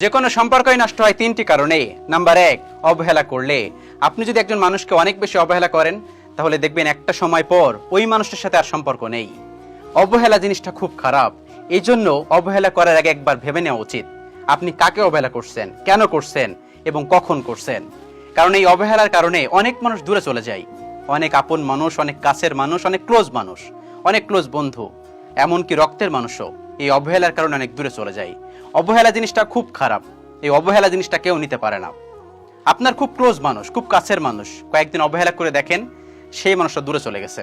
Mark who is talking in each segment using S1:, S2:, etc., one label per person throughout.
S1: যে কোনো সম্পর্কই নষ্ট হয় তিনটি কারণে। নাম্বার 1, অবহেলা করলে। আপনি যদি একজন মানুষকে অনেক বেশি অবহেলা করেন তাহলে দেখবেন একটা সময় পর ওই মানুষটার সাথে আর সম্পর্ক নেই। অবহেলা জিনিসটা খুব খারাপ, এই জন্য অবহেলা করার আগে একবার ভেবে নেওয়া উচিত আপনি কাকে অবহেলা করছেন, কেন করছেন এবং কখন করছেন। কারণ এই অবহেলার কারণে অনেক মানুষ দূরে চলে যায়। অনেক আপন মানুষ, অনেক কাছের মানুষ, অনেক ক্লোজ বন্ধু, এমনকি রক্তের মানুষও এই অবহেলার কারণে অনেক দূরে চলে যায়। অবহেলা জিনিসটা খুব খারাপ, এই অবহেলা জিনিসটা কেউ নিতে পারে না। আপনার খুব ক্লোজ মানুষ, খুব কাছের মানুষ কয়েকদিন অবহেলা করে দেখেন সেই মানুষটা দূরে চলে গেছে।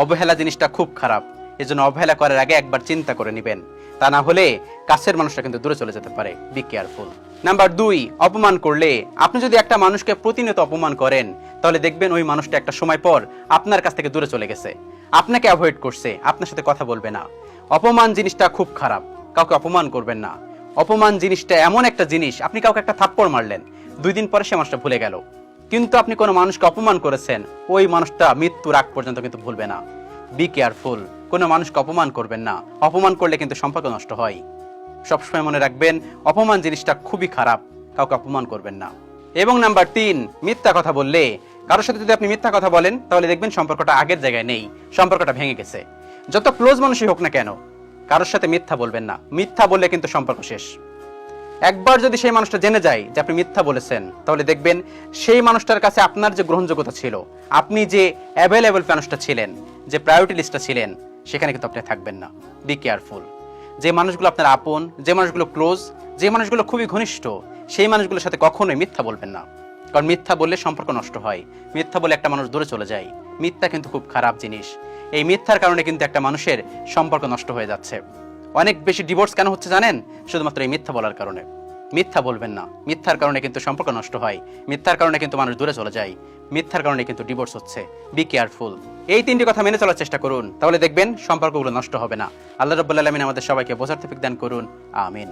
S1: অবহেলা জিনিসটা খুব খারাপ, এজন্য অবহেলা করার আগে একবার চিন্তা করে নেবেন, তা না হলে কাছের মানুষটা কিন্তু দূরে চলে যেতে পারে। Be careful. নাম্বার 2, অপমান করলে। আপনি যদি একটা মানুষকে প্রতিনিয়ত অপমান করেন তাহলে দেখবেন ওই মানুষটা একটা সময় পর আপনার কাছ থেকে দূরে চলে গেছে, আপনাকে অ্যাভয়েড করছে, আপনার সাথে কথা বলবে না। অপমান জিনিসটা খুব খারাপ, কাউকে অপমান করবেন না। অপমান জিনিসটা এমন একটা জিনিস, আপনি কাউকে একটা থাপ্পড় মারলেন, 2 দিন পরে সে মানুষটা ভুলে গেল, কিন্তু আপনি কোনো মানুষকে অপমান করেছেন, ওই মানুষটা মৃত্যুর আগ পর্যন্ত কিন্তু ভুলবে না। বি কেয়ারফুল, কোনো মানুষকে অপমান করবেন না। অপমান করলে কিন্তু সম্পর্ক নষ্ট হয়। সবসময় মনে রাখবেন অপমান জিনিসটা খুবই খারাপ, কাউকে অপমান করবেন না। এবং নাম্বার 3, মিথ্যা কথা বললে। কারোর সাথে যদি আপনি মিথ্যা কথা বলেন তাহলে দেখবেন সম্পর্কটা আগের জায়গায় নেই, সম্পর্কটা ভেঙে গেছে। যত ক্লোজ মানুষই হোক না কেন, কারোর সাথে মিথ্যা বলবেন না। মিথ্যা বললে কিন্তু সম্পর্ক শেষ। একবার যদি সেই মানুষটা জেনে যায় যে আপনি মিথ্যা বলেছেন তাহলে দেখবেন সেই মানুষটার কাছে আপনার যে গ্রহণযোগ্যতা ছিল, আপনি যে অ্যাভেলেবল মানুষটা ছিলেন, যে প্রায়োরিটি লিস্টটা ছিলেন, সেখানে কিন্তু আপনি থাকবেন না। Be careful. যে মানুষগুলো আপনার আপন, যে মানুষগুলো ক্লোজ, যে মানুষগুলো খুবই ঘনিষ্ঠ, সেই মানুষগুলোর সাথে কখনোই মিথ্যা বলবেন না। কারণ মিথ্যা বললে সম্পর্ক নষ্ট হয়, মিথ্যা বলে একটা মানুষ দূরে চলে যায়। মিথ্যা কিন্তু খুব খারাপ জিনিস। এই মিথ্যার কারণে কিন্তু একটা মানুষের সম্পর্ক নষ্ট হয়ে যাচ্ছে। অনেক বেশি ডিভোর্স কেন হচ্ছে জানেন? শুধুমাত্র এই মিথ্যা বলার কারণে। মিথ্যা বলবেন না, মিথ্যার কারণে কিন্তু সম্পর্ক নষ্ট হয়, মিথ্যার কারণে কিন্তু মানুষ দূরে চলে যায়, মিথ্যার কারণে কিন্তু ডিভোর্স হচ্ছে। Be careful. এই 3টি কথা মেনে চলার চেষ্টা করুন, তাহলে দেখবেন সম্পর্কগুলো নষ্ট হবে না। আল্লাহ রাব্বুল আলামিন আমাদের সবাইকে বোঝার তৌফিক দান করুন। আমিন।